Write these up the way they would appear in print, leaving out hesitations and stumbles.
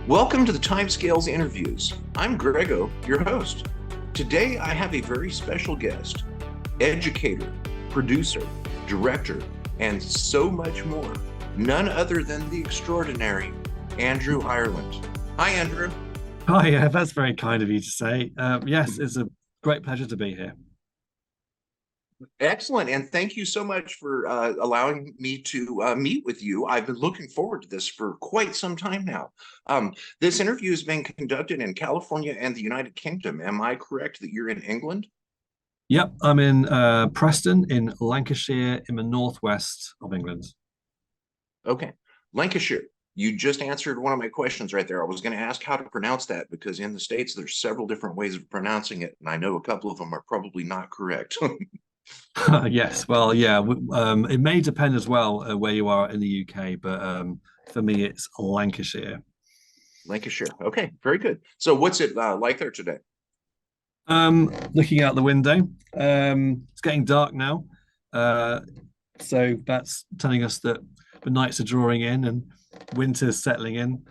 Welcome to the Timescales Interviews. I'm Grego, your host. Today I have a very special guest, educator, producer, director, and so much more. None other than the extraordinary Andrew Ireland. Hi, Andrew. Hi, that's very kind of you to say. Yes, it's a great pleasure to be here. Excellent. And thank you so much for allowing me to meet with you. I've been looking forward to this for quite some time now. This interview is being conducted in California and the United Kingdom. Am I correct that you're in England? Yep, I'm in Preston in Lancashire in the northwest of England. Okay. Lancashire. You just answered one of my questions right there. I was going to ask how to pronounce that because in the States, there's several different ways of pronouncing it. And I know a couple of them are probably not correct. Yes, well, yeah, it may depend as well where you are in the UK, but for me, it's Lancashire. Lancashire. Okay, very good. So what's it like there today? Looking out the window, it's getting dark now, uh, so that's telling us that the nights are drawing in and winter's settling in.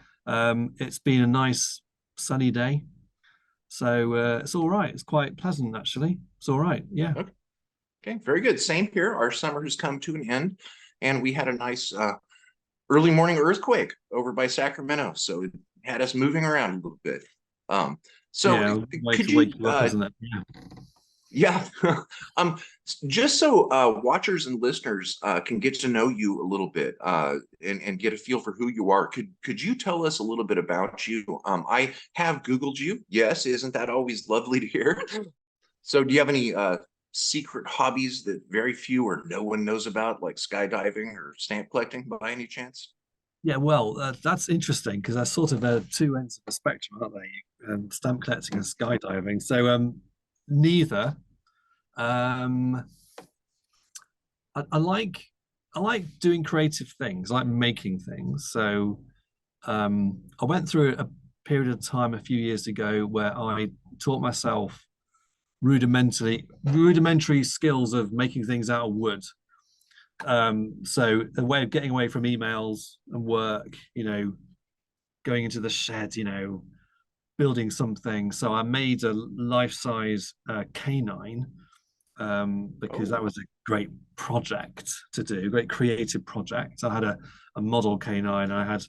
It's been a nice sunny day, so it's all right. It's quite pleasant actually. It's all right. Yeah. Okay, okay, very good. Same here. Our summer has come to an end, and we had a nice early morning earthquake over by Sacramento, so it had us moving around a little bit. Um, so Yeah, way could to wake you you up, isn't it? Yeah. yeah. um, just so watchers and listeners can get to know you a little bit and get a feel for who you are, could you tell us a little bit about you? I have Googled you. Yes, isn't that always lovely to hear? So do you have any secret hobbies that very few or no one knows about, like skydiving or stamp collecting by any chance? Yeah, well, that's interesting because they're sort of two ends of the spectrum, aren't they? Stamp collecting and skydiving. So, neither. Um, I like doing creative things. I like making things. So, I went through a period of time a few years ago where I taught myself rudimentary skills of making things out of wood. So a way of getting away from emails and work, going into the shed, building something. So I made a life-size canine because that Oh, was a great project to do, a great creative project. I had a model canine. I had,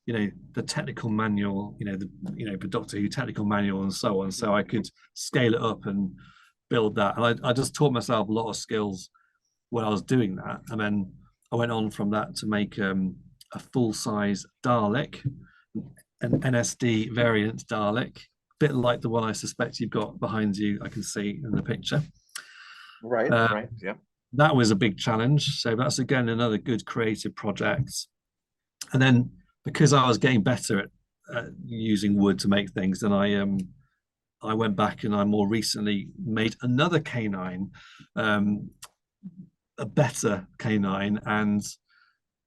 the technical manual, the Doctor Who technical manual and so on. So I could scale it up and build that. And I just taught myself a lot of skills when I was doing that. And then I went on from that to make a full-size Dalek, an NSD variant Dalek, a bit like the one I suspect you've got behind you. I can see in the picture. right, Uh, right, yeah. that was a big challenge. So that's again another good creative project. And then because I was getting better at using wood to make things, then I went back and I more recently made another canine, um, a better canine, and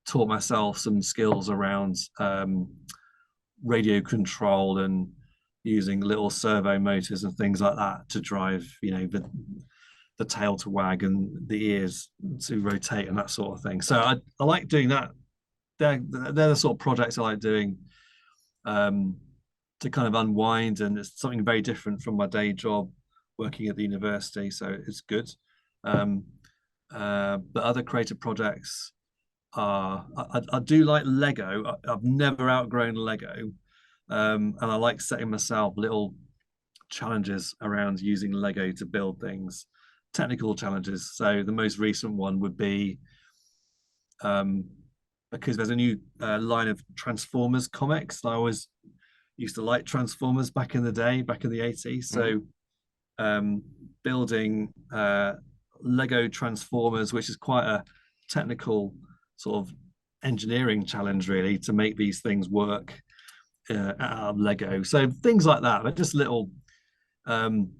taught myself some skills around radio control and using little servo motors and things like that to drive, the tail to wag and the ears to rotate and that sort of thing. So I like doing that. They're the sort of projects I like doing um, to kind of unwind, and it's something very different from my day job working at the university. So it's good. Um, but other creative projects I do like Lego. Have never outgrown Lego, and I like setting myself little challenges around using Lego to build things, technical challenges. So the most recent one would be um, because there's a new line of Transformers comics. I always used to like Transformers back in the day, back in the 80s. Mhm. So building Lego Transformers, which is quite a technical sort of engineering challenge, really, to make these things work out of Lego. So things like that, but just little um,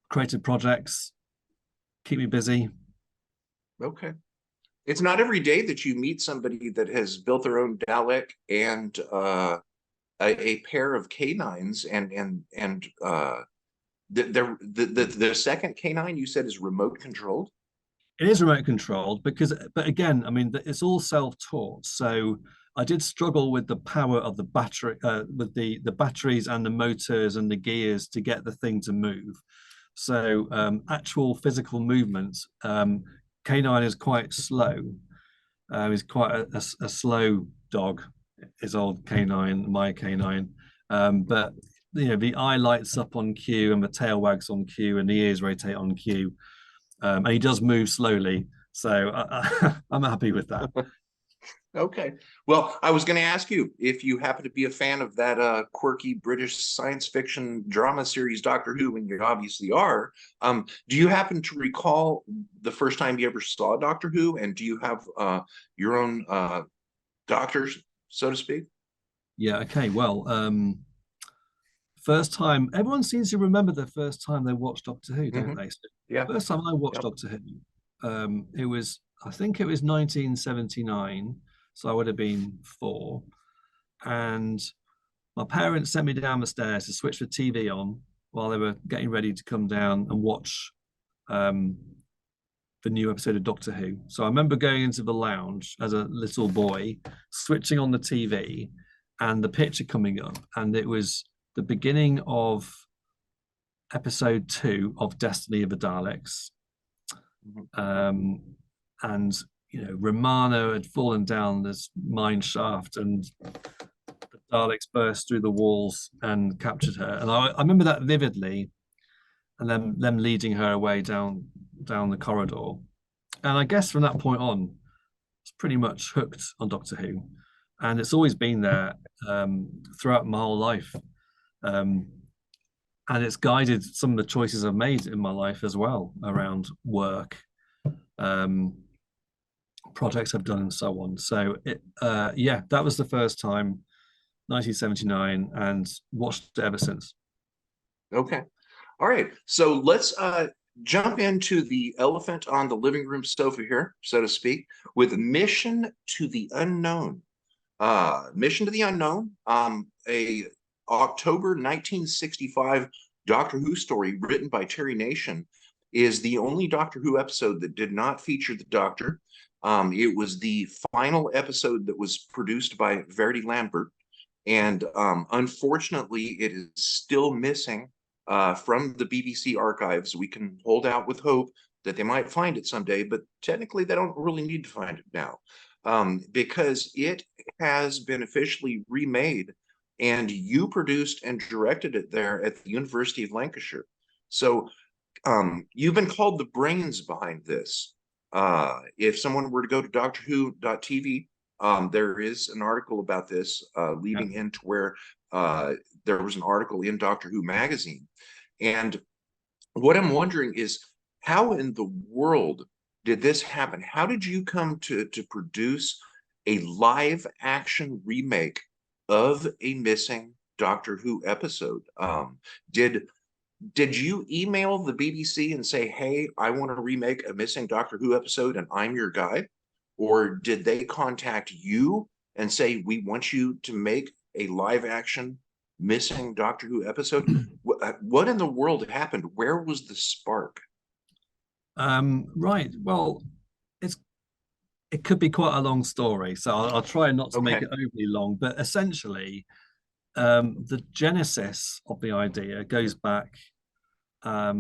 creative projects keep me busy. Okay. It's not every day that you meet somebody that has built their own Dalek and a pair of canines and the second canine you said is remote controlled. It is remote controlled because, but again, I mean, it's all self-taught. So I did struggle with the power of the battery, with the batteries and the motors and the gears to get the thing to move. So actual physical movements, Canine is quite slow. He's quite a slow dog. His old Canine, my Canine, but the eye lights up on cue and the tail wags on cue and the ears rotate on cue, and he does move slowly. So I'm happy with that. Okay. Well, I was going to ask you if you happen to be a fan of that quirky British science fiction drama series Doctor Who, and you obviously are. Do you happen to recall the first time you ever saw Doctor Who, and do you have your own doctors, so to speak? Yeah. Okay. Well, first time everyone seems to remember the first time they watched Doctor Who, don't they? So Yeah. first time I watched Yep. Doctor Who, it was I think it was 1979, so I would have been 4, and my parents sent me down the stairs to switch the TV on while they were getting ready to come down and watch um, the new episode of Doctor Who. So I remember going into the lounge as a little boy, switching on the TV, and the picture coming up, and it was the beginning of episode 2 of Destiny of the Daleks. Um, and Romana had fallen down this mine shaft, and the Daleks burst through the walls and captured her. And I remember that vividly, and then them leading her away down the corridor. And I guess from that point on, it's pretty much hooked on Doctor Who, and it's always been there throughout my whole life. And it's guided some of the choices I've made in my life as well, around work, projects I've done, and so on. So yeah, that was the first time, 1979, and watched it ever since. Okay. All right. So let's jump into the elephant on the living room sofa here, so to speak, with Mission to the Unknown. Mission to the Unknown, a October 1965 Doctor Who story written by Terry Nation, is the only Doctor Who episode that did not feature the Doctor. It was the final episode that was produced by Verity Lambert, and unfortunately, it is still missing from the BBC archives. We can hold out with hope that they might find it someday, but technically they don't really need to find it now, because it has been officially remade, and you produced and directed it there at the University of Lancashire. So you've been called the brains behind this. If someone were to go to doctorwho.tv, there is an article about this leading into where there was an article in Doctor Who magazine. And what I'm wondering is, how in the world did this happen? How did you come to produce a live action remake of a missing Doctor Who episode? Did you email the BBC and say, hey, I want to remake a missing Doctor Who episode and I'm your guy? Or did they contact you and say, we want you to make a live action missing Doctor Who episode? What in the world happened? Where was the spark? Right. Well, it could be quite a long story, so I'll try not to make it overly long. But essentially, the genesis of the idea goes back a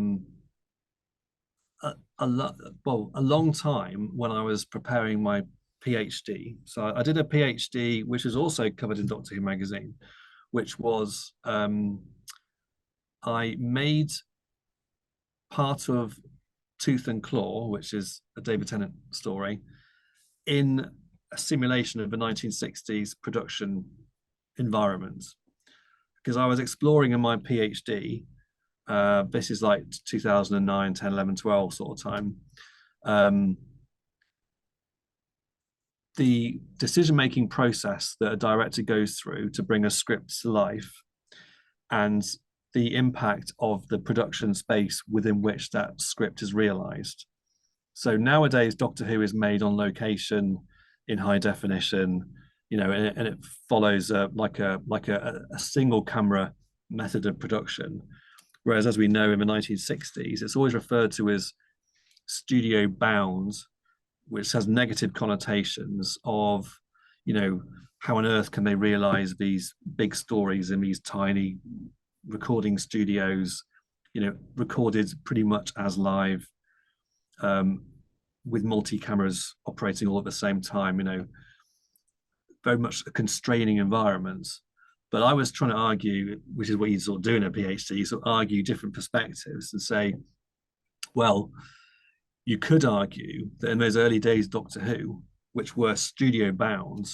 long time when I was preparing my PhD. So I did a PhD, which is also covered in Doctor Who magazine, which was I made part of Tooth and Claw, which is a David Tennant story, in a simulation of the 1960s production environment, because I was exploring in my PhD. This is like 2009, 10, 11, 12 sort of time. The decision-making process that a director goes through to bring a script to life, and the impact of the production space within which that script is realized. So nowadays, Doctor Who is made on location in high definition, and it follows like a single camera method of production. Whereas, as we know, in the 1960s, it's always referred to as studio bound, which has negative connotations of, how on earth can they realize these big stories in these tiny recording studios, recorded pretty much as live, um, with multi cameras operating all at the same time, very much a constraining environment. But I was trying to argue, which is what you sort of do in a PhD, sort of argue different perspectives and say, well, you could argue that in those early days Doctor Who, which were studio bound,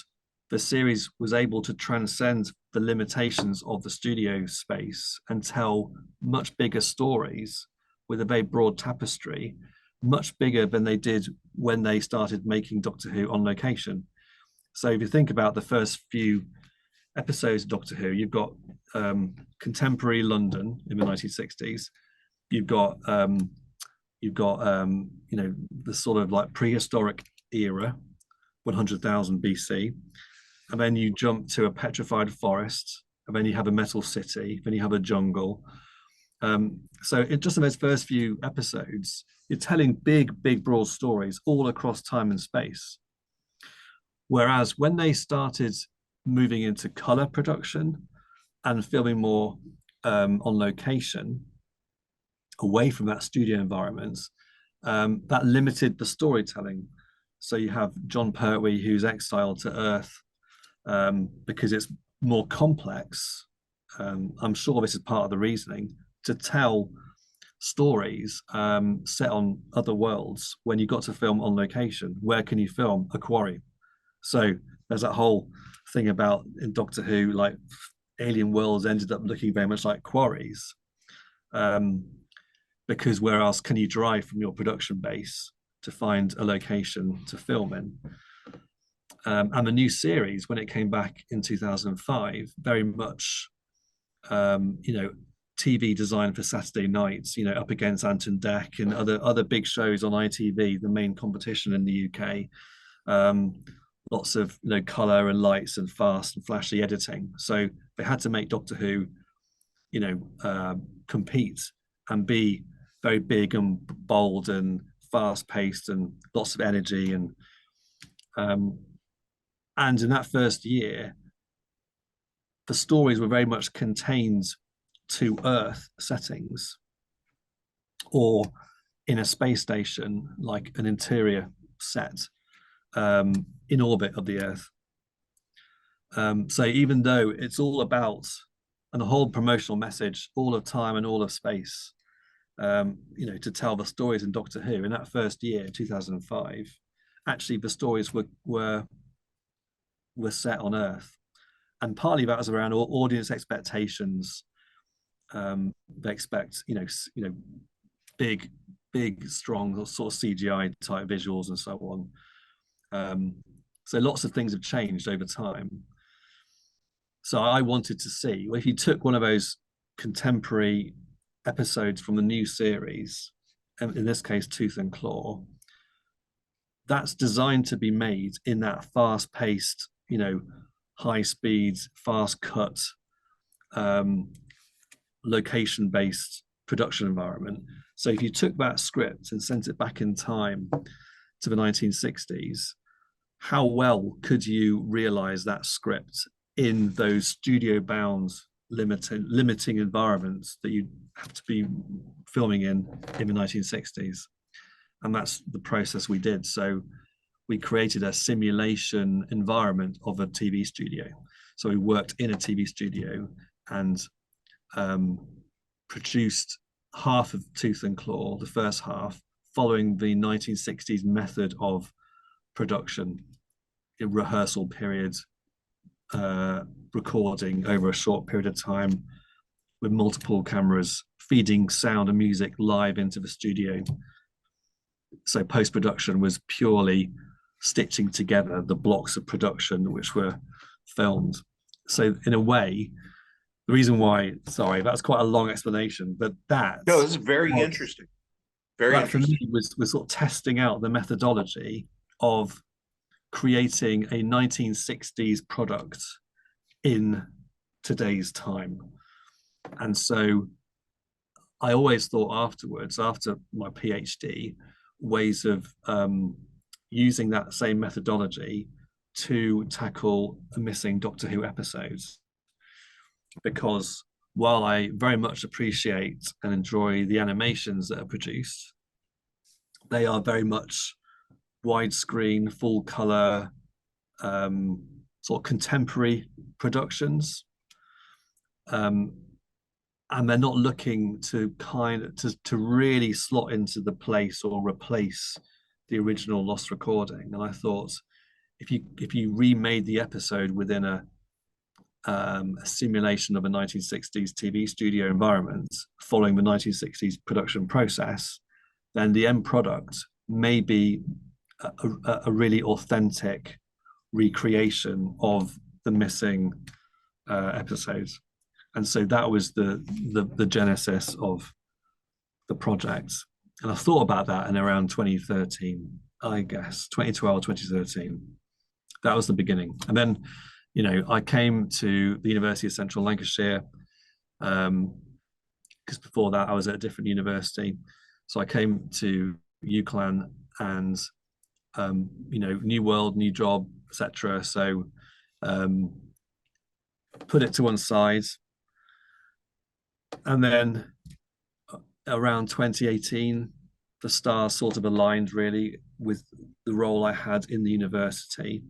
the series was able to transcend the limitations of the studio space and tell much bigger stories with a very broad tapestry, much bigger than they did when they started making Doctor Who on location. So if you think about the first few episodes of Doctor Who, you've got contemporary London in the 1960s. You've got the sort of like prehistoric era, 100,000 BC, and then you jump to a petrified forest, and then you have a metal city, then you have a jungle. So just in those first few episodes, you're telling big, broad stories all across time and space. Whereas when they started moving into color production and filming more on location, away from that studio environment, that limited the storytelling. So you have John Pertwee, who's exiled to Earth because it's more complex. I'm sure this is part of the reasoning to tell stories set on other worlds. When you got to film on location, where can you film? A quarry. So there's that whole thing about in Doctor Who, like alien worlds ended up looking very much like quarries. Because where else can you drive from your production base to find a location to film in? And the new series, when it came back in 2005, very much, TV design for Saturday nights, up against Anton Deck and other big shows on ITV, the main competition in the UK. Lots of color and lights and fast and flashy editing. So they had to make Doctor Who, compete and be very big and bold and fast paced and lots of energy and in that first year, the stories were very much contained to Earth settings or in a space station, like an interior set in orbit of the Earth. So even though it's all about, and the whole promotional message, all of time and all of space, to tell the stories in Doctor Who in that first year, 2005, actually the stories were set on Earth, and partly that was around audience expectations. They expect big, strong sort of CGI type visuals and so on. So lots of things have changed over time. So I wanted to see, well, if you took one of those contemporary episodes from the new series, in this case Tooth and Claw, that's designed to be made in that fast-paced, high speed, fast cut, location-based production environment. So if you took that script and sent it back in time to the 1960s, how well could you realize that script in those studio bound limiting environments that you have to be filming in the 1960s? And that's the process we did. So we created a simulation environment of a TV studio. So we worked in a TV studio and produced half of Tooth and Claw, the first half, following the 1960s method of production, in rehearsal periods, recording over a short period of time with multiple cameras, feeding sound and music live into the studio. So post-production was purely stitching together the blocks of production which were filmed. So in a way, the reason why, sorry, that's quite a long explanation, but no, this is very interesting. Very interesting. For me was sort of testing out the methodology of creating a 1960s product in today's time. And so I always thought afterwards, after my PhD, ways of using that same methodology to tackle a missing Doctor Who episodes, because while I very much appreciate and enjoy the animations that are produced, they are very much widescreen, full color, sort of contemporary productions. And they're not looking to to really slot into the place or replace the original lost recording. And I thought, if you remade the episode within a simulation of a 1960s TV studio environment following the 1960s production process, then the end product may be a really authentic recreation of the missing episodes. And so that was the genesis of the project. And I thought about that in around 2013, I guess, 2012, 2013. That was the beginning. And then, you know, I came to the University of Central Lancashire, because before that I was at a different university. So I came to UCLan, and you know, new world, new job, etc. So put it to one side. And then around 2018, the stars sort of aligned really with the role I had in the university,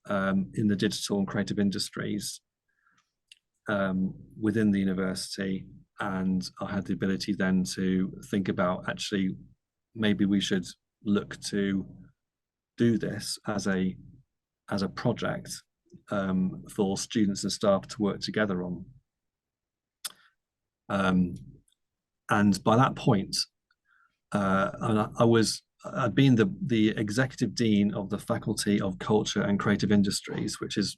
in the digital and creative industries within the university. And I had the ability then to think about, actually, maybe we should look to do this as a project for students and staff to work together on. And by that point, I'd been the executive dean of the Faculty of Culture and Creative Industries, which is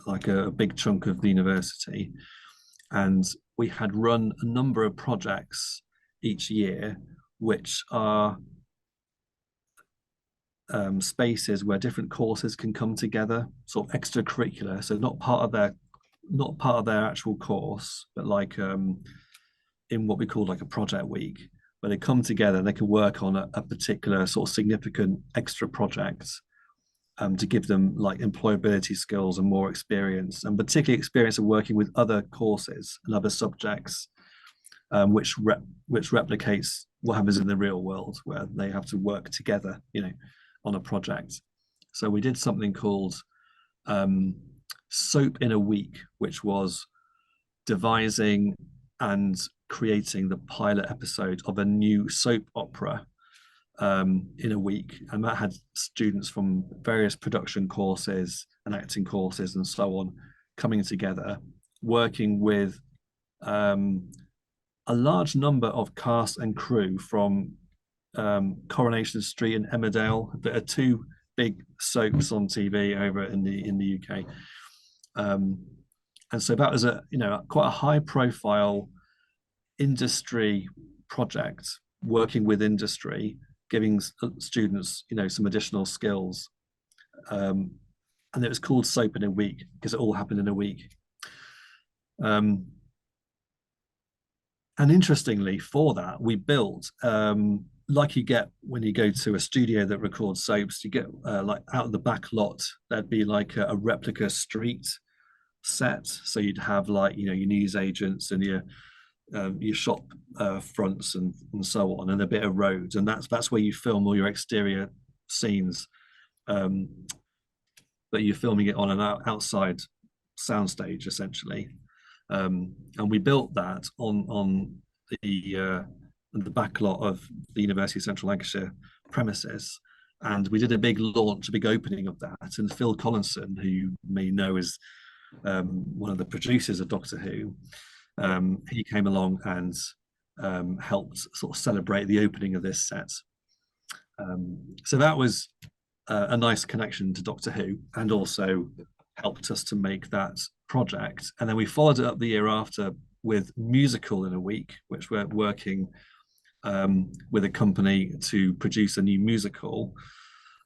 like a big chunk of the university. And we had run a number of projects each year, which are spaces where different courses can come together, sort of extracurricular, so not part of their actual course, but like in what we call like a project week, where they come together and they can work on a particular sort of significant extra project, to give them like employability skills and more experience, and particularly experience of working with other courses and other subjects, which replicates what happens in the real world, where they have to work together, you know, on a project. So we did something called Soap in a Week, which was devising and creating the pilot episode of a new soap opera in a week. And that had students from various production courses and acting courses and so on coming together, working with a large number of cast and crew from Coronation Street and Emmerdale. There are two big soaps on TV over in the UK. And so that was quite a high profile industry project, working with industry, giving students, you know, some additional skills. And it was called Soap in a Week because it all happened in a week. And interestingly, for that, we built, like you get when you go to a studio that records soaps, you get like out of the back lot, there'd be like a replica street set. So you'd have like, you know, your news agents and your shop fronts and so on, and a bit of roads, and that's where you film all your exterior scenes, that you're filming it on an outside soundstage essentially. And we built that on the back lot of the University of Central Lancashire premises, and we did a big launch, a big opening of that. And Phil Collinson, who you may know as one of the producers of Doctor Who, he came along and helped sort of celebrate the opening of this set. So that was a nice connection to Doctor Who, and also helped us to make that project. And then we followed it up the year after with Musical in a Week, which we're working with a company to produce a new musical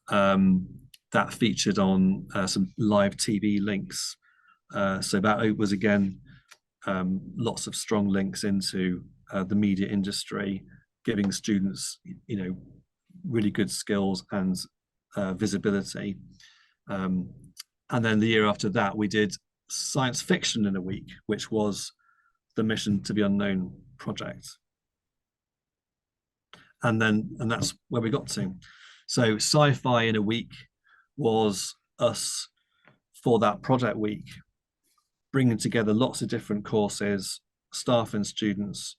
that featured on some live TV links. So that was, again, lots of strong links into the media industry, giving students, you know, really good skills and visibility. Um, and then the year after that, we did science fiction in a week, which was the Mission to the Unknown project. And that's where we got to. So sci-fi in a week was us for that project week, bringing together lots of different courses, staff and students,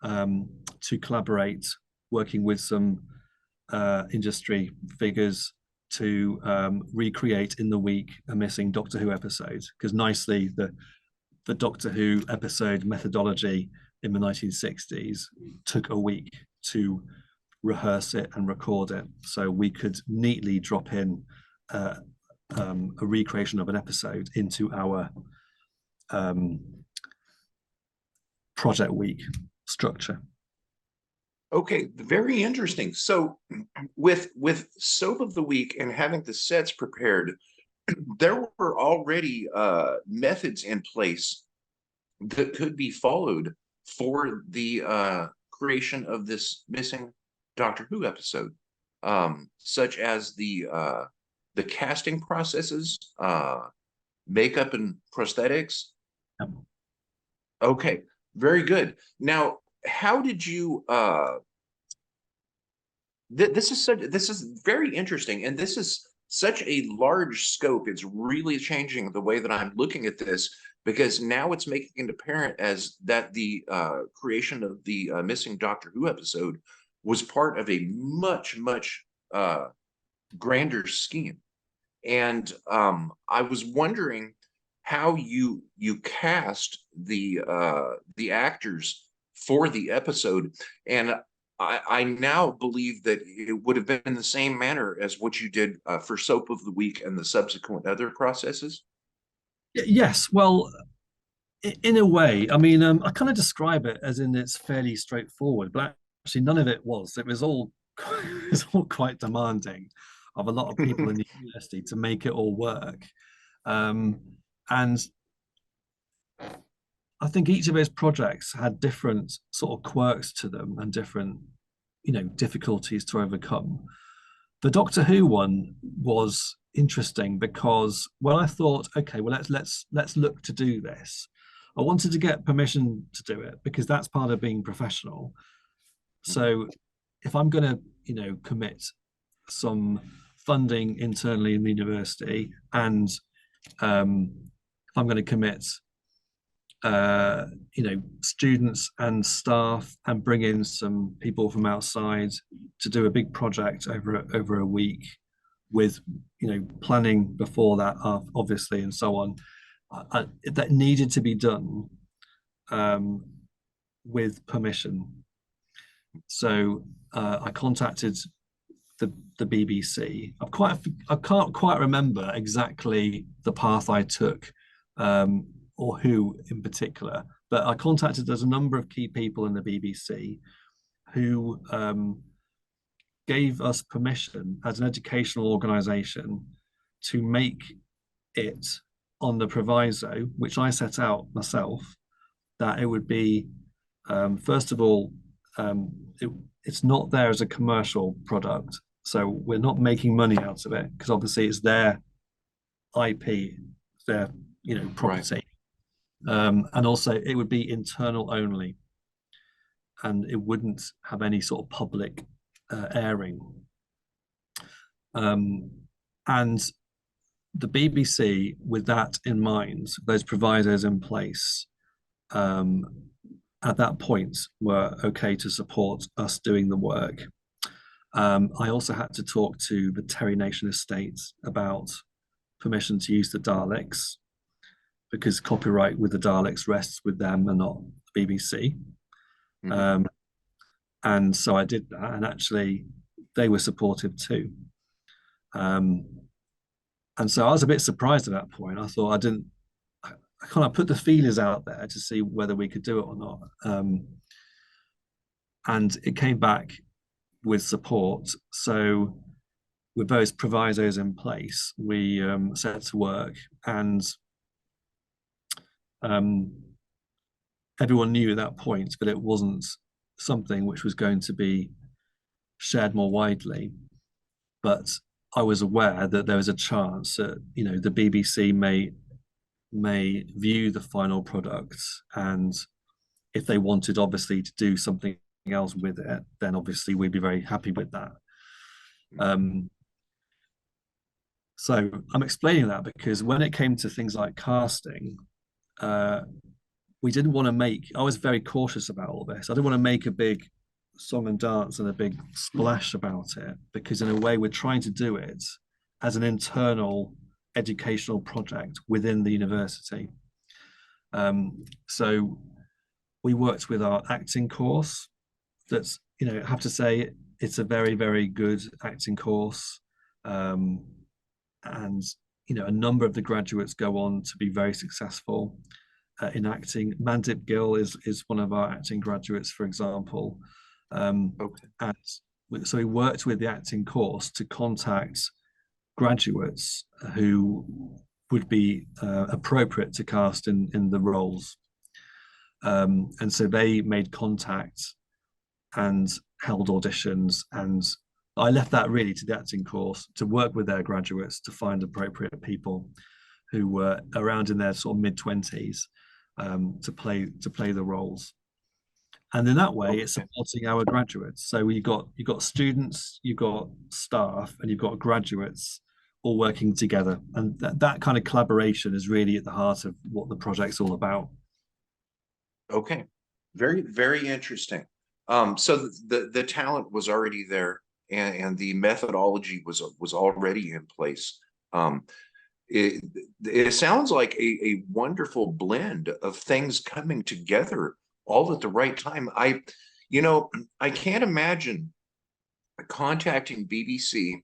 to collaborate, working with some industry figures to recreate in the week a missing Doctor Who episode. Because nicely, the Doctor Who episode methodology in the 1960s took a week to rehearse it and record it, so we could neatly drop in a recreation of an episode into our project week structure. Okay, very interesting. So with Soap of the Week and having the sets prepared, there were already methods in place that could be followed for the creation of this missing Doctor Who episode, such as the casting processes, makeup and prosthetics. Yep. Okay, very good. Now, how did you this is very interesting, and this is such a large scope. It's really changing the way that I'm looking at this, because now it's making it apparent as that the creation of the missing Doctor Who episode was part of a much grander scheme. And I was wondering how you cast the actors for the episode, and I now believe that it would have been in the same manner as what you did for Soap of the Week and the subsequent other processes. Yes, well, in a way, I mean, I kind of describe it as in it's fairly straightforward, but actually none of it was. It was all it was all quite demanding of a lot of people in the university to make it all work. And I think each of those projects had different sort of quirks to them and different, difficulties to overcome. The Doctor Who one was interesting because when I thought, okay, well let's look to do this, I wanted to get permission to do it because that's part of being professional. So if I'm going to, commit some funding internally in the university, and if I'm going to commit students and staff and bring in some people from outside to do a big project over a week with planning before that, obviously, and so on, that needed to be done with permission. So I contacted the BBC. I can't quite remember exactly the path I took, or who in particular, but I contacted there's a number of key people in the BBC who gave us permission as an educational organisation to make it on the proviso, which I set out myself, that it would be, first of all, it's not there as a commercial product. So we're not making money out of it because obviously it's their IP, their property. Right. And also it would be internal only, and it wouldn't have any sort of public airing. And the BBC, with that in mind, those providers in place, at that point were okay to support us doing the work. I also had to talk to the Terry Nation Estate about permission to use the Daleks, because copyright with the Daleks rests with them and not the BBC. Mm-hmm. And so I did that, and actually they were supportive too. And so I was a bit surprised at that point. I thought I kind of put the feelers out there to see whether we could do it or not. And it came back with support. So with those provisos in place, we set to work, and everyone knew at that point that it wasn't something which was going to be shared more widely. But I was aware that there was a chance that the BBC may view the final product, and if they wanted obviously to do something else with it, then obviously we'd be very happy with that. Um, so I'm explaining that because when it came to things like casting, uh, we didn't want to make, I was very cautious about all this. I didn't want to make a big song and dance and a big splash about it, because in a way we're trying to do it as an internal educational project within the university. So we worked with our acting course. That's, I have to say it's a very, very good acting course. And a number of the graduates go on to be very successful in acting. Mandip Gill is one of our acting graduates, for example. Okay. And so we worked with the acting course to contact graduates who would be appropriate to cast in the roles. And so they made contact and held auditions, and I left that really to the acting course to work with their graduates to find appropriate people who were around in their sort of mid-20s to play the roles. And in that way, it's supporting our graduates. So you've got students, you've got staff, and you've got graduates all working together. And that kind of collaboration is really at the heart of what the project's all about. Okay. Very, very interesting. So the talent was already there, and the methodology was already in place. It sounds like a wonderful blend of things coming together all at the right time. I can't imagine contacting BBC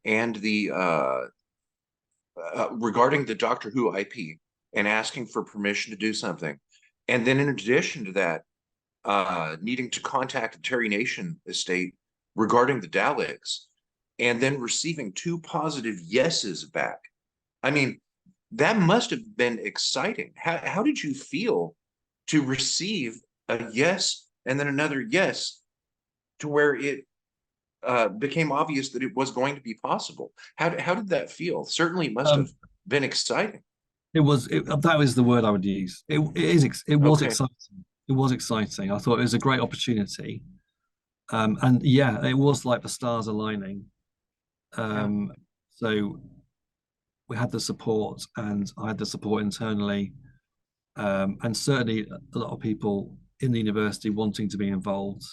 and the regarding the Doctor Who IP and asking for permission to do something, and then in addition to that, needing to contact the Terry Nation estate regarding the Daleks, and then receiving 2 positive yeses back. I mean, that must have been exciting. How did you feel to receive a yes and then another yes, to where it became obvious that it was going to be possible? How did that feel? Certainly must have been exciting. That was the word I would use. It was Okay. exciting. It was exciting. I thought it was a great opportunity. And yeah, it was like the stars aligning. So we had the support, and I had the support internally, and certainly a lot of people in the university wanting to be involved,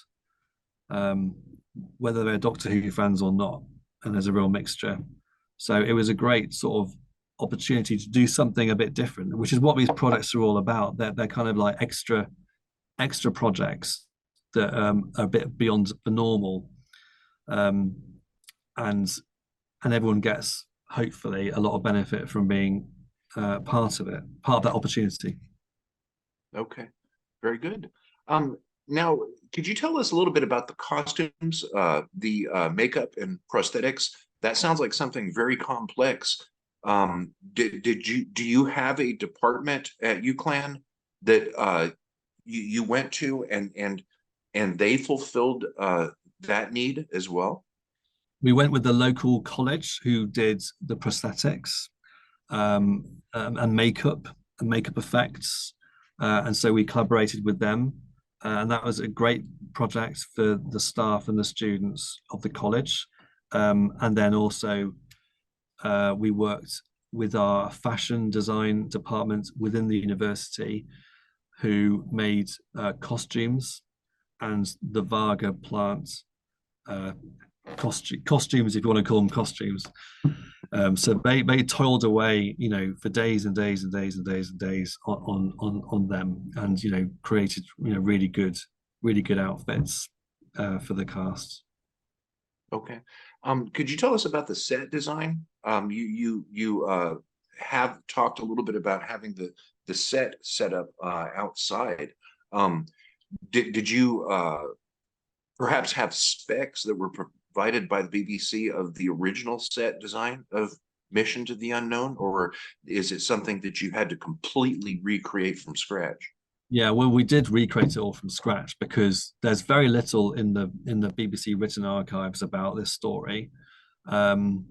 whether they're Doctor Who fans or not. And there's a real mixture. So it was a great sort of opportunity to do something a bit different, which is what these projects are all about. They're kind of like extra projects that are a bit beyond the normal, and everyone gets hopefully a lot of benefit from being part of it, part of that opportunity. Okay, very good. Now, could you tell us a little bit about the costumes, the makeup and prosthetics? That sounds like something very complex. Do you have a department at UCLan that you went to, and they fulfilled that need as well? We went with the local college who did the prosthetics, and makeup effects, and so we collaborated with them, and that was a great project for the staff and the students of the college. And then also we worked with our fashion design department within the university, who made costumes, and the Varga plant costumes, if you want to call them costumes. So they toiled away, for days and days and days and days and days on them, and created really good outfits for the cast. Okay. Could you tell us about the set design? You have talked a little bit about having the set up outside. Did you perhaps have specs that were provided by the BBC of the original set design of Mission to the Unknown, or is it something that you had to completely recreate from scratch? Yeah, well, we did recreate it all from scratch, because there's very little in the BBC written archives about this story. um,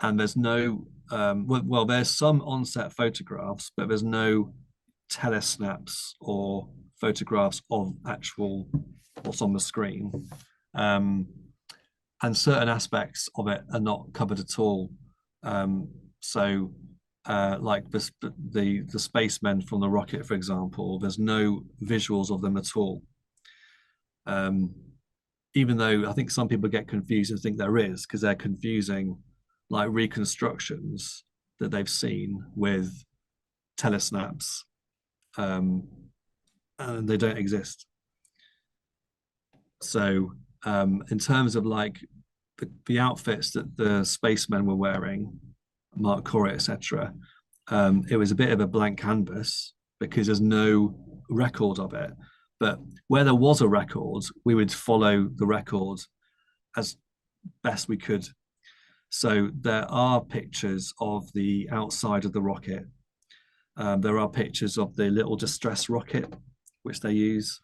and there's no well, there's some on-set photographs, but there's no telesnaps or photographs of actual what's on the screen. Um, and certain aspects of it are not covered at all. So, like the spacemen from the rocket, for example, there's no visuals of them at all. Um, Even though I think some people get confused and think there is, because they're confusing like reconstructions that they've seen with telesnaps, um, and they don't exist. So, in terms of like the outfits that the spacemen were wearing, Mark Corey, etc., it was a bit of a blank canvas because there's no record of it. But where there was a record, we would follow the record as best we could. So there are pictures of the outside of the rocket. There are pictures of the little distress rocket, which they use.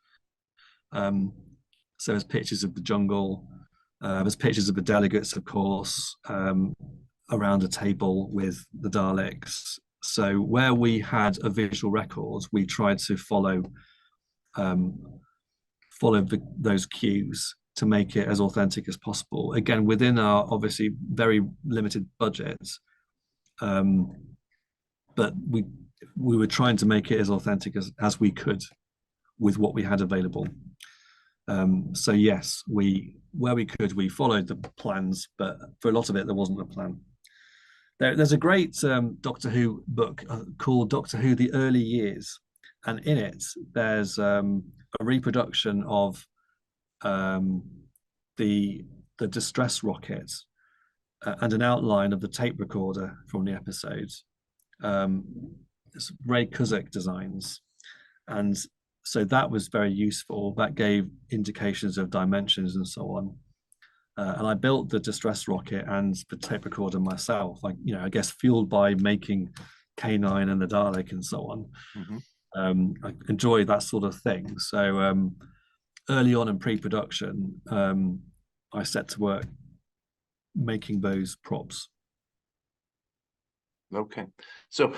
So there's pictures of the jungle. There's pictures of the delegates, of course, around a table with the Daleks. So where we had a visual record, we tried to um, follow those cues to make it as authentic as possible. Again, within our obviously very limited budgets, but we were trying to make it as authentic as we could with what we had available. So yes, where we could, we followed the plans, but for a lot of it, there wasn't a plan. There's a great Doctor Who book called Doctor Who: The Early Years, and in it, there's a reproduction of um, the distress rocket and an outline of the tape recorder from the episode. It's Ray Kuzik designs, and so that was very useful. That gave indications of dimensions and so on. And I built the distress rocket and the tape recorder myself. Like, I guess fueled by making K9 and the Dalek and so on. I enjoy that sort of thing. So early on in pre-production, I set to work making those props. Okay. So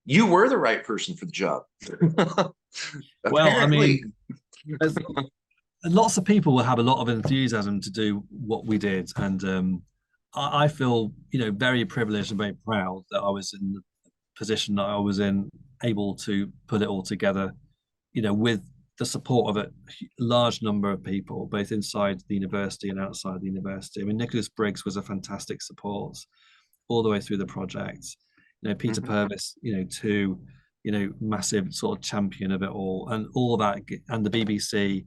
you were the right person for the job. Well, I mean, lots of people will have a lot of enthusiasm to do what we did, and I feel very privileged and very proud that I was in the position that I was in, able to put it all together, with the support of a large number of people, both inside the university and outside the university. I mean, Nicholas Briggs was a fantastic support all the way through the project. Peter Purvis, too, massive sort of champion of it all, and all that, and the BBC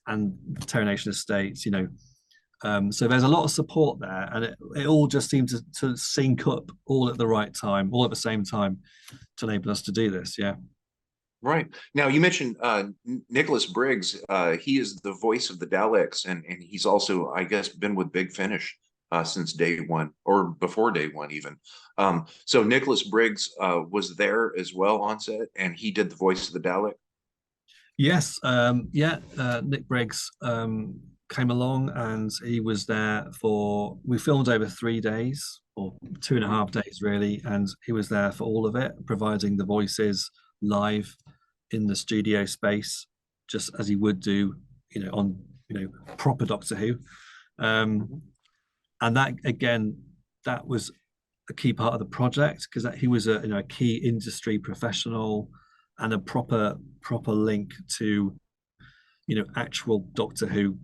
and Terror Nation Estates, so there's a lot of support there, and it all just seemed to sync up all at the right time, all at the same time, to enable us to do this. Yeah. Right. Now, you mentioned Nicholas Briggs. He is the voice of the Daleks, and he's also, I guess, been with Big Finish since day one, or before day one even. So Nicholas Briggs was there as well on set, and he did the voice of the Dalek. Yes. Nick Briggs came along, and he was there we filmed over 3 days, or 2.5 days really, and he was there for all of it, providing the voices live in the studio space, just as he would do, on proper Doctor Who. And that, again, that was a key part of the project, because he was a key industry professional and a proper link to actual Doctor Who.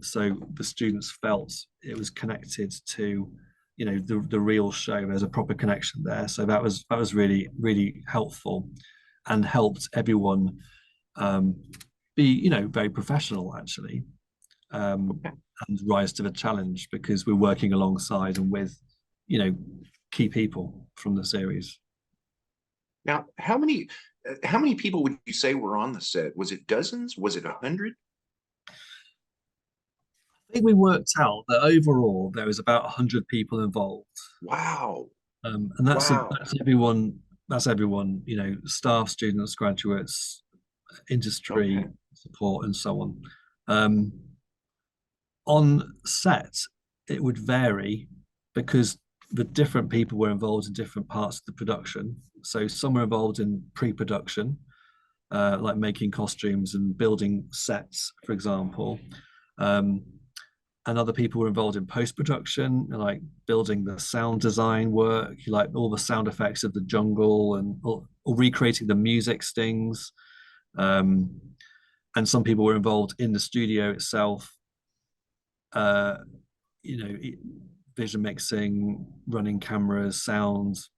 So the students felt it was connected to the real show. There's a proper connection there, so that was really, really helpful, and helped everyone be very professional, actually, and rise to the challenge, because we're working alongside and with key people from the series. Now, how many people would you say were on the set? Was it dozens? Was it 100? I think we worked out that overall there was about 100 people involved. Wow. And that's everyone. That's everyone. Staff, students, graduates, industry support, and so on. On set, it would vary. because the different people were involved in different parts of the production. So some were involved in pre-production, like making costumes and building sets, for example. Um, and other people were involved in post-production, like building the sound design work, like all the sound effects of the jungle and or recreating the music stings. Um, and some people were involved in the studio itself, uh, you know, vision mixing, running cameras, sounds.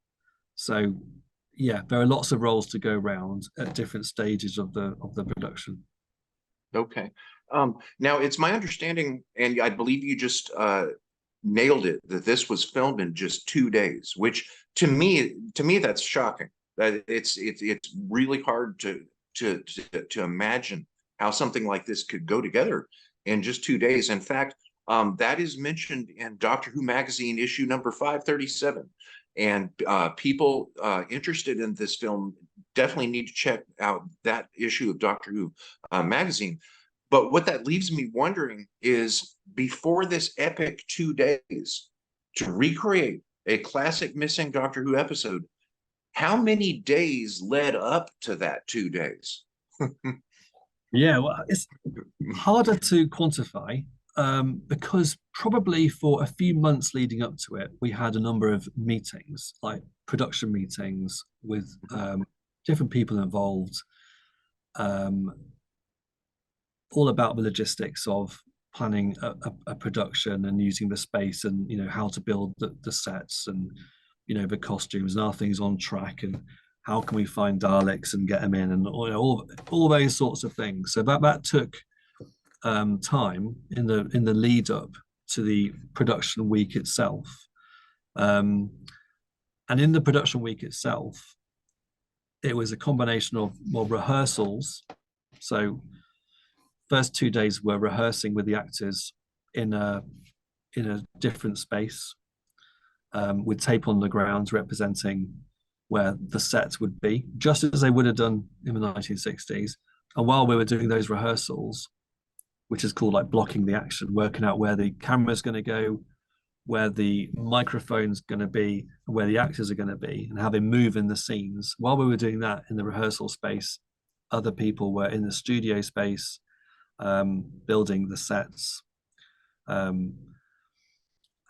So yeah, there are lots of roles to go around at different stages of the production. Okay. Now it's my understanding, and I believe you just nailed it, that this was filmed in just 2 days, which to me that's shocking. That it's really hard to imagine how something like this could go together in just 2 days. In fact, that is mentioned in Doctor Who magazine issue number 537. And people interested in this film definitely need to check out that issue of Doctor Who magazine. But what that leaves me wondering is, before this epic 2 days to recreate a classic missing Doctor Who episode, how many days led up to that 2 days? Yeah, well, it's harder to quantify because probably for a few months leading up to it, we had a number of meetings, like production meetings with different people involved, um, all about the logistics of planning a production and using the space and how to build the sets and the costumes and are things on track and how can we find Daleks and get them in and all those sorts of things. So that took time in the lead up to the production week itself. And in the production week itself, it was a combination of rehearsals. So first 2 days were rehearsing with the actors in a different space, with tape on the ground representing where the sets would be, just as they would have done in the 1960s. And while we were doing those rehearsals, which is called like blocking the action, working out where the camera's going to go, where the microphone's going to be, and where the actors are going to be, and how they move in the scenes. While we were doing that in the rehearsal space, other people were in the studio space, building the sets. And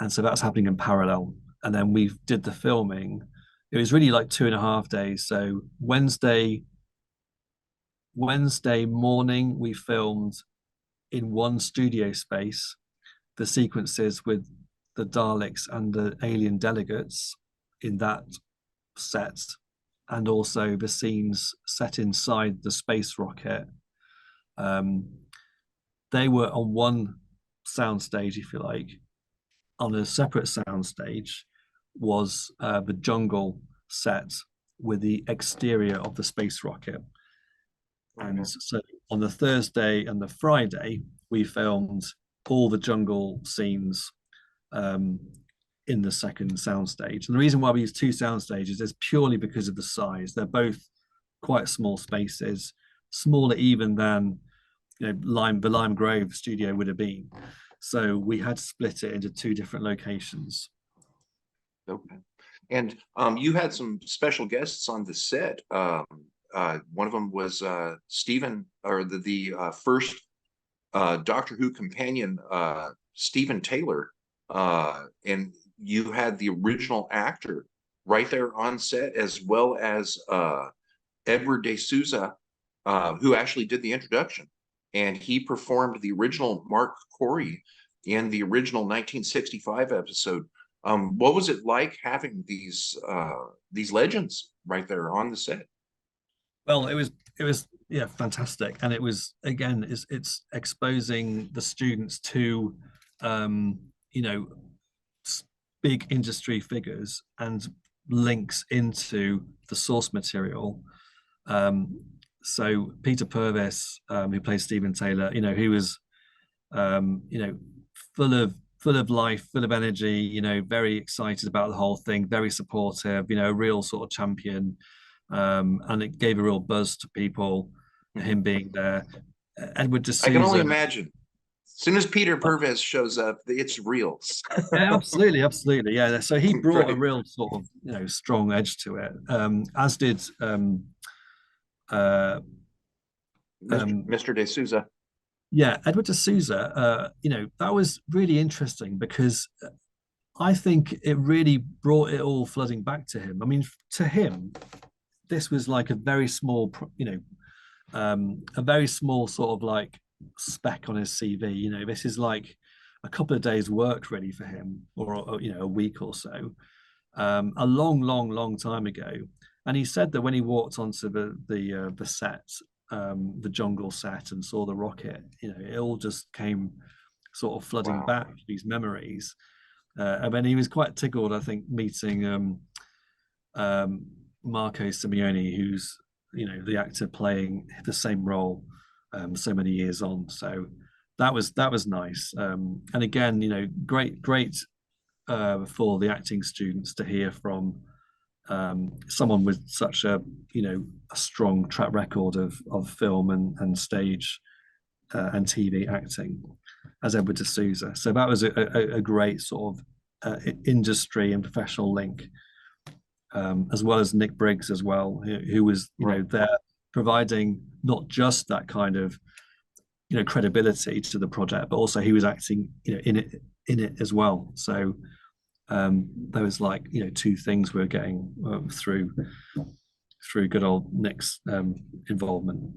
so that's happening in parallel. And then we did the filming. It was really like 2.5 days. So Wednesday morning, we filmed in one studio space the sequences with the Daleks and the alien delegates in that set, and also the scenes set inside the space rocket. They were on one soundstage, if you like. On a separate soundstage was the jungle set with the exterior of the space rocket. And so on the Thursday and the Friday, we filmed all the jungle scenes in the second soundstage. And the reason why we use two sound stages is purely because of the size. They're both quite small spaces, smaller even than the Lime Grove studio would have been. So we had to split it into two different locations. Okay. And you had some special guests on the set. One of them was Stephen, or the first Doctor Who companion, Stephen Taylor. And you had the original actor right there on set, as well as Edward de Souza, who actually did the introduction. And he performed the original Mark Corey in the original 1965 episode. What was it like having these legends right there on the set? Well, it was yeah, fantastic, and it was, again, it's exposing the students to you know big industry figures and links into the source material. So Peter Purvis, who plays Stephen Taylor, he was full of life, full of energy, very excited about the whole thing, very supportive, a real sort of champion. And it gave a real buzz to people, him being there. Edward I can only D'Souza. imagine. soon as Peter Purves shows up, it's real. Yeah, absolutely, absolutely. Yeah. So he brought a Right. real sort of, strong edge to it. As did uh um Mr. De Souza. yeah, Edward de Souza. That was really interesting because I think it really brought it all flooding back to him. I mean, to him, this was like a very small, a very small sort of like speck on his CV. This is like a couple of days' work ready for him, or a week or so, a long, long, long time ago. And he said that when he walked onto the set, the jungle set, and saw the rocket, it all just came sort of flooding Wow. back, these memories. And then he was quite tickled, I think, meeting Marco Simeone, who's the actor playing the same role so many years on. So that was nice. And again, great for the acting students to hear from someone with such a strong track record of film and stage and TV acting as Edward de Souza. So that was a great sort of industry and professional link, as well as Nick Briggs as well, who was Right. there providing not just that kind of credibility to the project, but also he was acting in it as well. So there was like two things we were getting through good old Nick's involvement.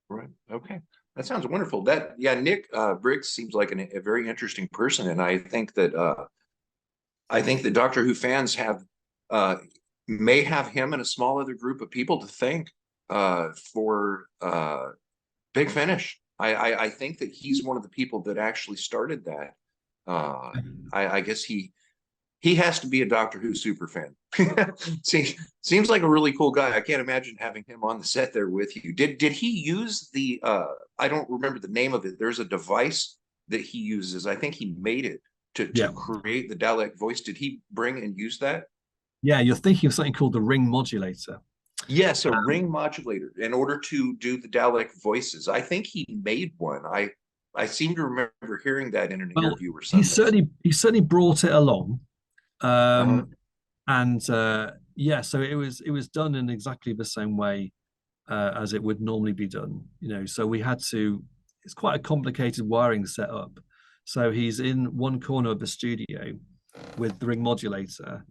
Right. Okay. That sounds wonderful. Nick Briggs seems like a very interesting person, and I think that Doctor Who fans uh, may have him and a small other group of people to thank for Big Finish. I think that he's one of the people that actually started that. I guess he has to be a Doctor Who super fan. Seems like a really cool guy. I can't imagine having him on the set there with you. Did he use the I don't remember the name of it. There's a device that he uses. I think he made it to Yeah, create the Dalek voice. Did he bring and use that? yeah. You're thinking of something called the ring modulator. Yes, a ring modulator in order to do the Dalek voices. I think he made one. I seem to remember hearing that in an Well, interview or he something. certainly brought it along. Uh, And yeah, so it was done in exactly the same way as it would normally be done. So we had to. It's quite a complicated wiring setup. So he's in one corner of the studio with the ring modulator,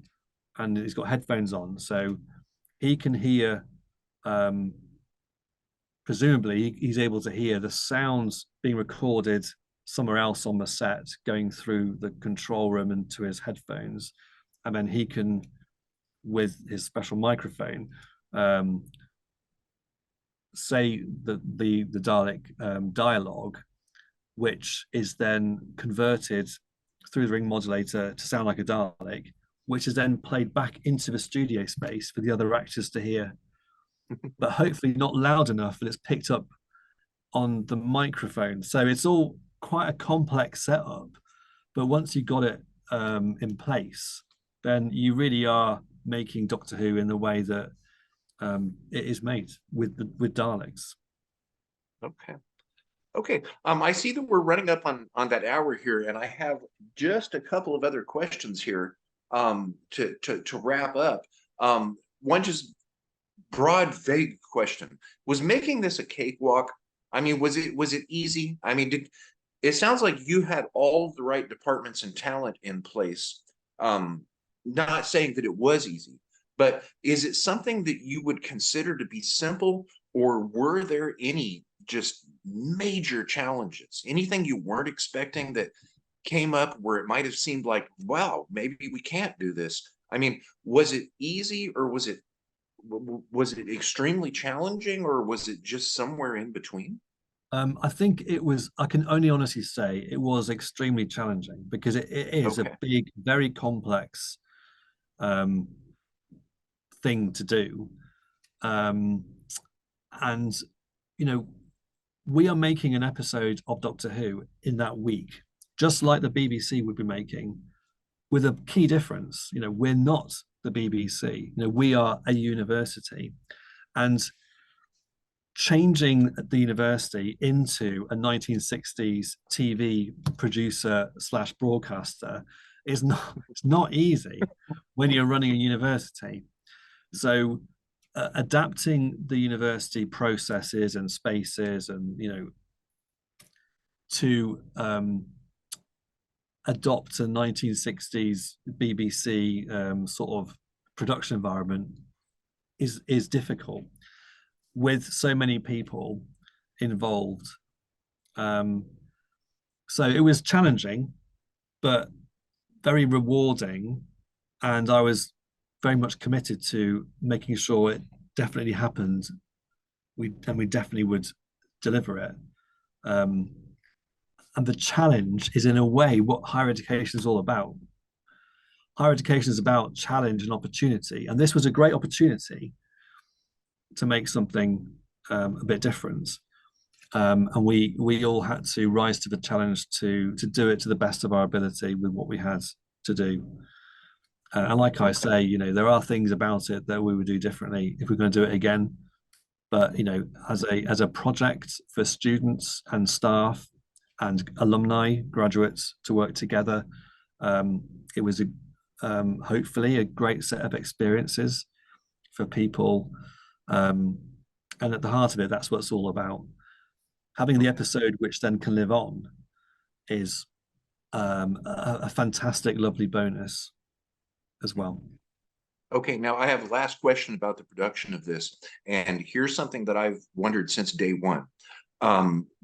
and he's got headphones on, so he can hear. Um, Presumably, he's able to hear the sounds being recorded somewhere else on the set, going through the control room into his headphones, and then he can, with his special microphone, say the Dalek dialogue, which is then converted through the ring modulator to sound like a Dalek, which is then played back into the studio space for the other actors to hear, but hopefully not loud enough that it's picked up on the microphone. So it's all quite a complex setup, but once you got it in place, then you really are making Doctor Who in the way that it is made with Daleks. okay. Okay. I see that we're running up on that hour here, and I have just a couple of other questions here to wrap up. One just broad, vague question. Was making this a cakewalk? I mean, was it easy? I mean, it sounds like you had all the right departments and talent in place. Not saying that it was easy, but is it something that you would consider to be simple, or were there any just major challenges? Anything you weren't expecting that came up where it might have seemed like, wow, maybe we can't do this? I mean, was it easy, or was it extremely challenging, or was it just somewhere in between? I think it was. I can only honestly say it was extremely challenging because it is a Okay. big, very complex um, thing to do, um, and you know we are making an episode of Doctor Who in that week, just like the BBC would be making, with a key difference. We're not the BBC. We are a university, and changing the university into a 1960s TV producer slash broadcaster is not, it's not easy when you're running a university. So adapting the university processes and spaces and, to adopt a 1960s BBC sort of production environment is difficult with so many people involved. So it was challenging, but very rewarding. And I was very much committed to making sure it definitely happened. We definitely would deliver it. And the challenge is, in a way, what higher education is all about. Higher education is about challenge and opportunity. And this was a great opportunity to make something a bit different. And we all had to rise to the challenge to do it to the best of our ability with what we had to do. And like I say, there are things about it that we would do differently if we're going to do it again. But as a project for students and staff and alumni, graduates to work together, it was hopefully a great set of experiences for people. And at the heart of it, that's what it's all about. Having the episode which then can live on is a fantastic, lovely bonus as well. Okay, now I have a last question about the production of this, and here's something that I've wondered since day one.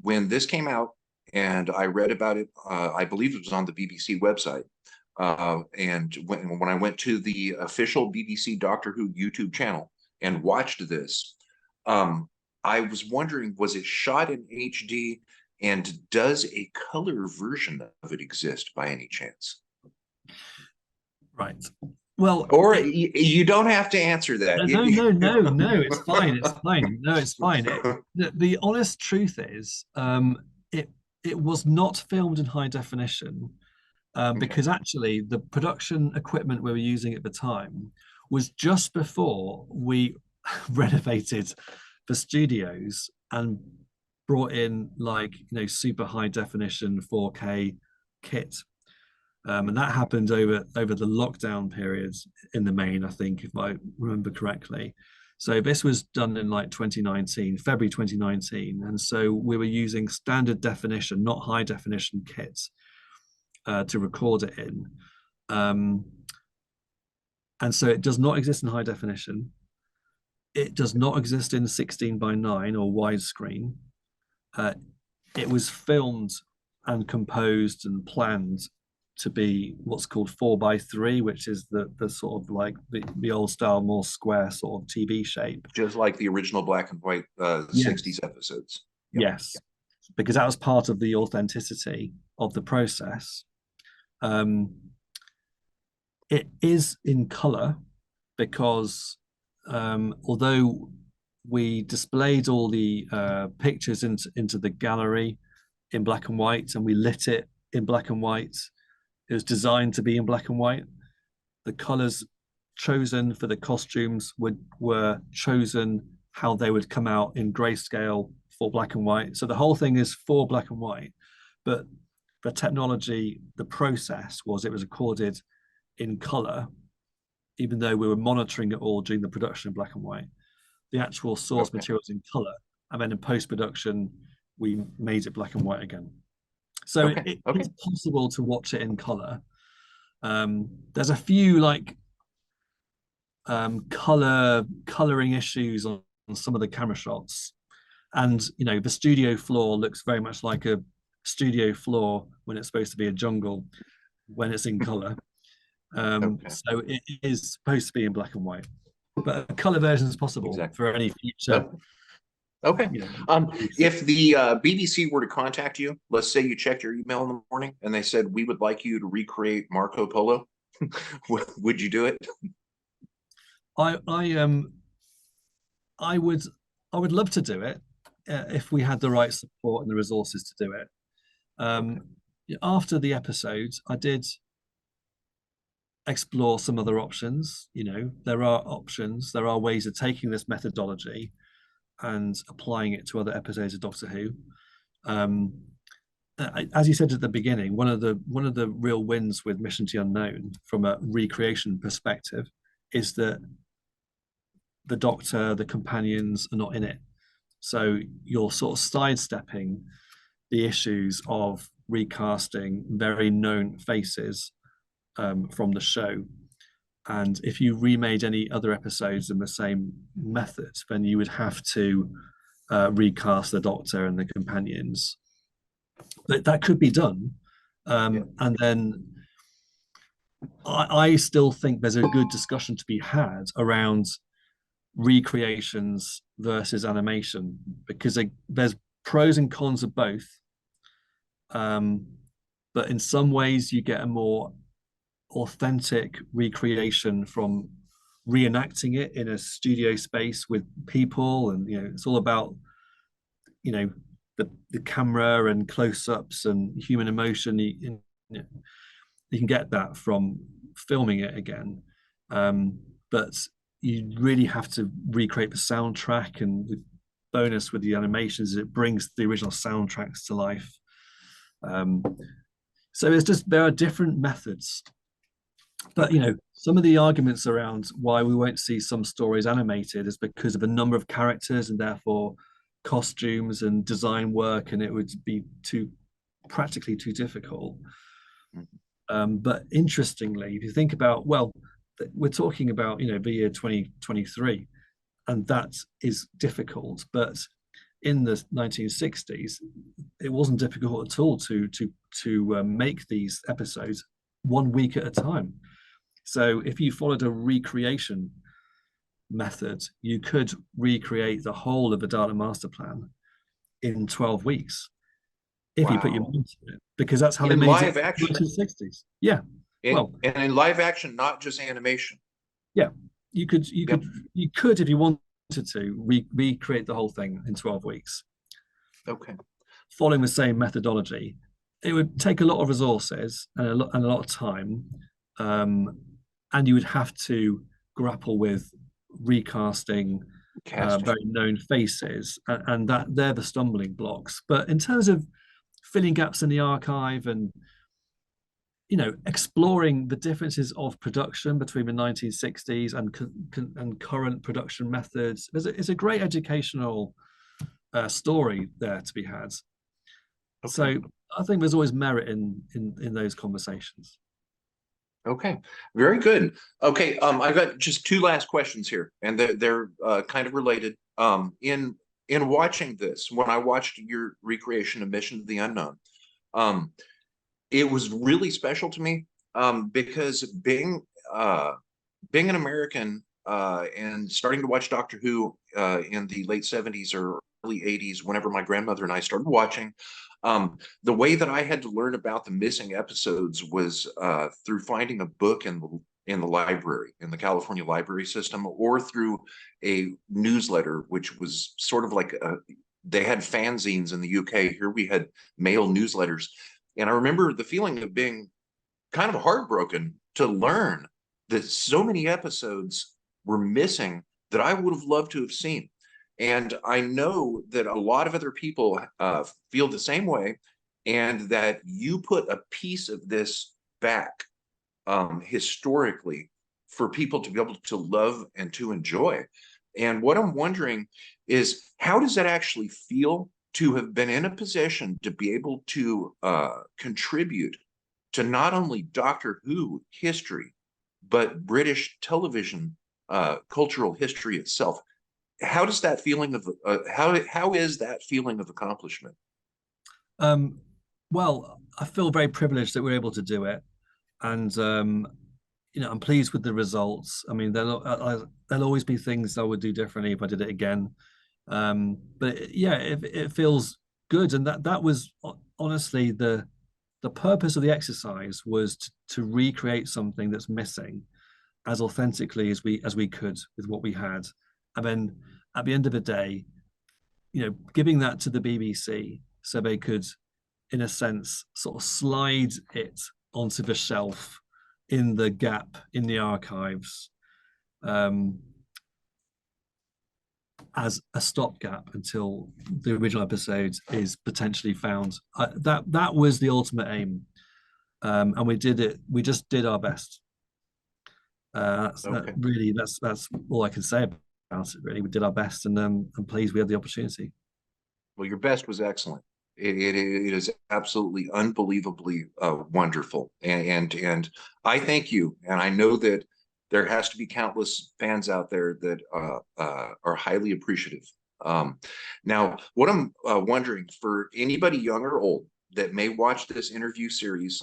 When this came out and I read about it, I believe it was on the BBC website. And when I went to the official BBC Doctor Who YouTube channel and watched this, I was wondering, was it shot in HD, and does a color version of it exist by any chance? Right. Well, or you don't have to answer that. No, it's fine. It's fine. No, it's fine. The honest truth is, it was not filmed in high definition because actually the production equipment we were using at the time was just before we renovated the studios and brought in super high definition 4K kit. And that happened over the lockdown periods in the main, I think, if I remember correctly. So this was done in February 2019. And so we were using standard definition, not high definition kits to record it in. And so it does not exist in high definition. It does not exist in 16:9 or widescreen. It was filmed and composed and planned to be what's called 4:3, which is the sort of the old style, more square sort of TV shape. Just like the original black and white 60s episodes. Yep. Yes, because that was part of the authenticity of the process. It is in color because although we displayed all the pictures into the gallery in black and white and we lit it in black and white, it was designed to be in black and white. The colors chosen for the costumes were chosen how they would come out in grayscale for black and white. So the whole thing is for black and white, but the technology, the process it was recorded in color, even though we were monitoring it all during the production in black and white. The actual source materials in color, and then in post-production, we made it black and white again. So it is possible to watch it in color. There's a few coloring issues on some of the camera shots, and the studio floor looks very much like a studio floor when it's supposed to be a jungle when it's in color. So it is supposed to be in black and white, but a color version is possible for any future. Okay. If the BBC were to contact you, let's say you checked your email in the morning and they said, we would like you to recreate Marco Polo, would you do it? I would love to do it if we had the right support and the resources to do it. After the episode, I did explore some other options. There are options, there are ways of taking this methodology and applying it to other episodes of Doctor Who. Um, as you said at the beginning, one of the real wins with Mission to the Unknown from a recreation perspective is that the Doctor, the companions are not in it. So you're sort of sidestepping the issues of recasting very known faces from the show. And if you remade any other episodes in the same method, then you would have to recast the Doctor and the companions. But that could be done. And then I still think there's a good discussion to be had around recreations versus animation, because there's pros and cons of both. But in some ways, you get a more authentic recreation from reenacting it in a studio space with people, and it's all about the camera and close-ups and human emotion. You can get that from filming it again, but you really have to recreate the soundtrack, and the bonus with the animations is it brings the original soundtracks to life. So there are different methods, but some of the arguments around why we won't see some stories animated is because of the number of characters and therefore costumes and design work, and it would be practically too difficult. But interestingly, if you think about, we're talking about the year 2023, and that is difficult. But in the 1960s, it wasn't difficult at all to make these episodes 1 week at a time. So if you followed a recreation method, you could recreate the whole of the Dalek Master Plan in 12 weeks if you put your mind to it, because that's how they made live it action. in the 1960s. Yeah. And in live action, not just animation. Yeah. You could if you wanted to recreate the whole thing in 12 weeks. Okay. Following the same methodology. It would take a lot of resources and a lot of time. And you would have to grapple with recasting very known faces, and that they're the stumbling blocks. But in terms of filling gaps in the archive and exploring the differences of production between the 1960s and current production methods, it's a great educational story there to be had. Okay. So I think there's always merit in those conversations. Okay, very good. Okay, I've got just two last questions here, and they're kind of related. In watching this, when I watched your recreation of Mission to the Unknown, it was really special to me because being an American and starting to watch Doctor Who in the late 70s or early 80s, whenever my grandmother and I started watching, the way that I had to learn about the missing episodes was through finding a book in the library, in the California library system, or through a newsletter, which was sort of like they had fanzines in the UK. Here we had mail newsletters. And I remember the feeling of being kind of heartbroken to learn that so many episodes were missing that I would have loved to have seen. And I know that a lot of other people feel the same way, and that you put a piece of this back historically for people to be able to love and to enjoy. And what I'm wondering is, how does that actually feel to have been in a position to be able to contribute to not only Doctor Who history, but British television cultural history itself? How does that feeling of how is that feeling of accomplishment? Well, I feel very privileged that we're able to do it, and I'm pleased with the results. I mean, there'll always be things I would do differently if I did it again, but it feels good, and that was honestly the purpose of the exercise was to recreate something that's missing as authentically as we could with what we had. And then at the end of the day, giving that to the BBC so they could, in a sense, sort of slide it onto the shelf in the gap in the archives. as a stopgap until the original episode is potentially found. That was the ultimate aim, and we did it. We just did our best. Okay. That's all I can say about it. Really, we did our best, and I'm pleased we had the opportunity. Well, your best was excellent. It is absolutely unbelievably wonderful, and I thank you. And I know that there has to be countless fans out there that are highly appreciative. Now, what I'm wondering for anybody young or old that may watch this interview series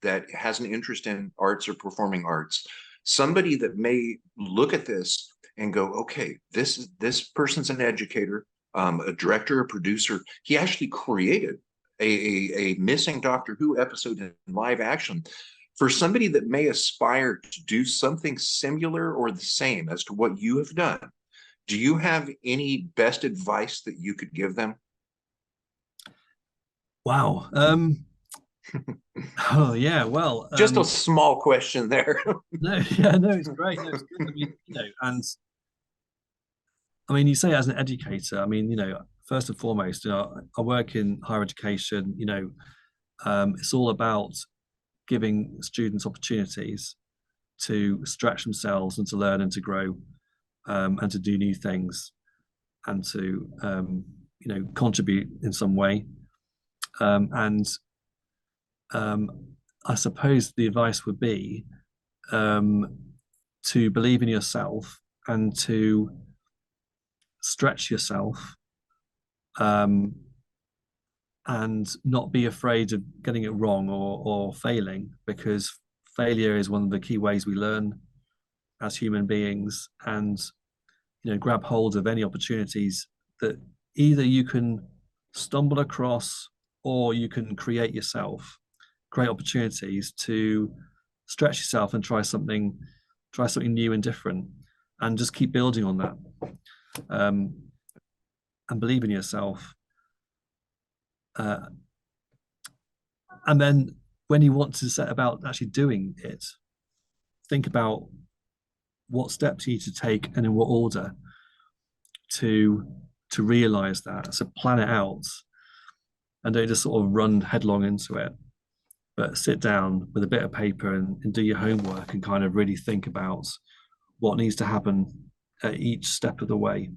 that has an interest in arts or performing arts, somebody that may look at this and go, okay, this person's an educator, a director, a producer. He actually created a missing Doctor Who episode in live action. For somebody that may aspire to do something similar or the same as to what you have done, do you have any best advice that you could give them? Wow. Oh yeah. Well. Just a small question there. No. Yeah. No. It's great. No, it's good. I mean, and I mean, you say as an educator. I mean, first and foremost, I work in higher education. It's all about giving students opportunities to stretch themselves and to learn and to grow, and to do new things, and to contribute in some way. And I suppose the advice would be to believe in yourself and to stretch yourself, um, and not be afraid of getting it wrong or failing, because failure is one of the key ways we learn as human beings. And grab hold of any opportunities that either you can stumble across or you can create yourself. Great opportunities to stretch yourself and try something new and different, and just keep building on that, and believe in yourself. And then when you want to set about actually doing it, think about what steps you need to take and in what order to realize that. So plan it out, and don't just sort of run headlong into it, but sit down with a bit of paper and do your homework and kind of really think about what needs to happen at each step of the way,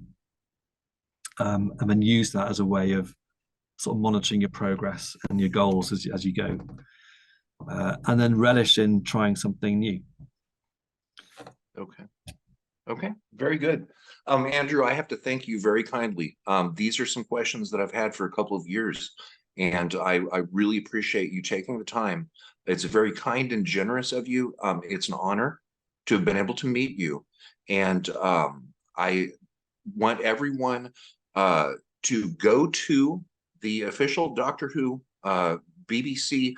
and then use that as a way of sort of monitoring your progress and your goals as you go, and then relish in trying something new. Okay. Okay, very good. Andrew, I have to thank you very kindly. These are some questions that I've had for a couple of years, and I really appreciate you taking the time. It's very kind and generous of you. It's an honor to have been able to meet you, and I want everyone to go to the official Doctor Who BBC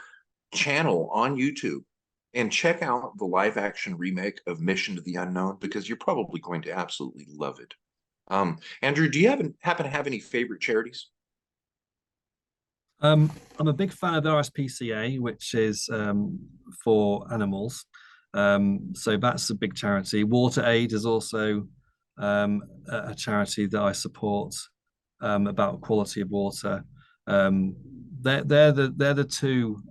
channel on YouTube and check out the live action remake of Mission to the Unknown, because you're probably going to absolutely love it. Andrew, do you happen to have any favorite charities? I'm a big fan of the RSPCA, which is for animals. So that's a big charity. Water Aid is also a charity that I support, about quality of water. They're the two.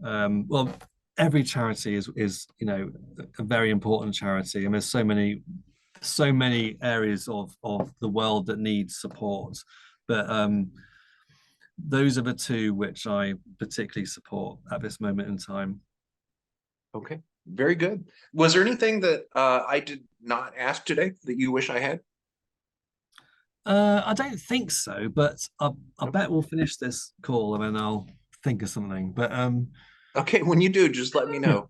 Well, every charity is a very important charity. I mean, there's so many areas of the world that need support, but those are the two which I particularly support at this moment in time. Okay, very good. Was there anything that I did not ask today that you wish I had? I don't think so, but I bet we'll finish this call and then I'll think of something. But Okay, when you do, just let me know.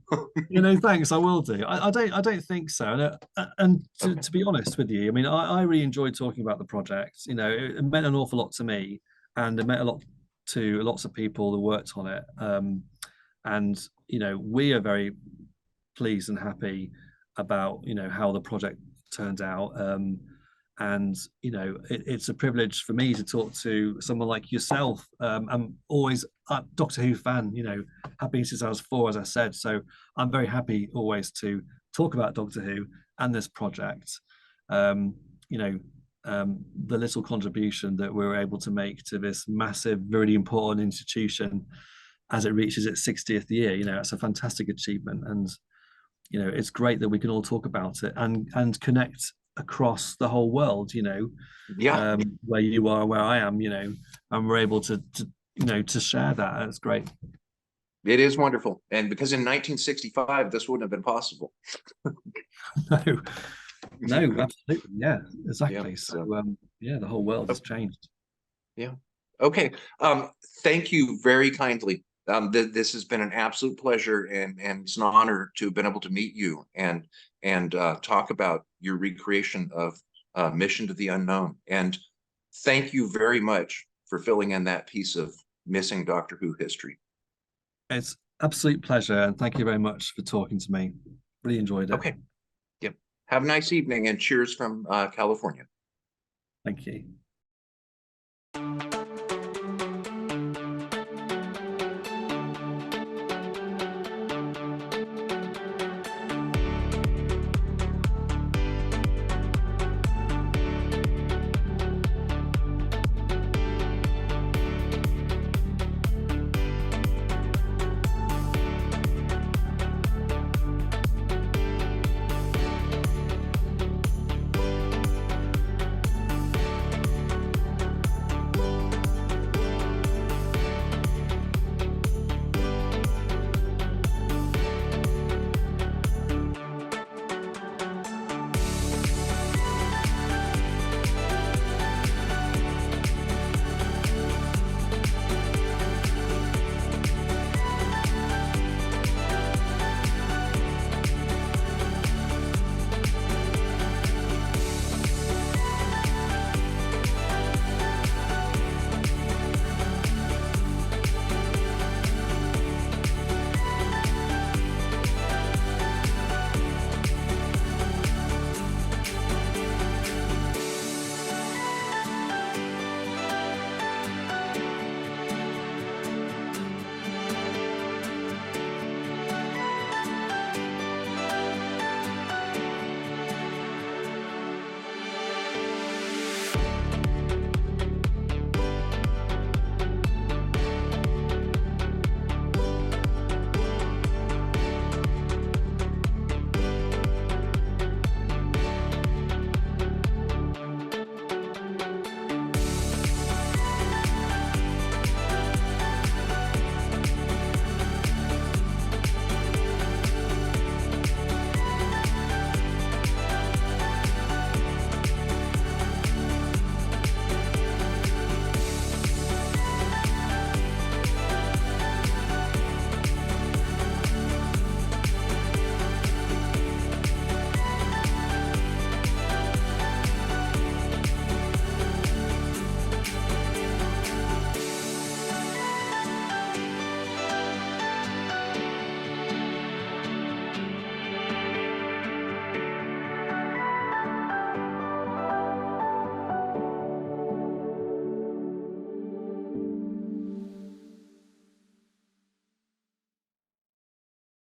thanks. I will do. I don't think so. And Okay. to be honest with you, I mean, I really enjoyed talking about the project. It meant an awful lot to me, and it meant a lot to lots of people that worked on it. And we are very pleased and happy about how the project turned out. And it's a privilege for me to talk to someone like yourself. I'm always a Doctor Who fan, have been since I was 4, as I said. So I'm very happy always to talk about Doctor Who and this project. the little contribution that we're able to make to this massive, really important institution as it reaches its 60th year. You know, it's a fantastic achievement, and you know, it's great that we can all talk about it and connect across the whole world. You know, Yeah, where you are, where I am. You know, and we're able to you know to share that. That's great. it is wonderful. And because in 1965, this wouldn't have been possible. No, no, absolutely, yeah, Yeah. exactly. So, So, yeah, the whole world has changed. yeah. Okay. Thank you very kindly. This has been an absolute pleasure, and it's an honor to have been able to meet you and talk about your recreation of Mission to the Unknown. And thank you very much for filling in that piece of missing Doctor Who history. It's absolute pleasure, and thank you very much for talking to me. Really enjoyed it. Okay. Yep. Have a nice evening, and cheers from California. Thank you.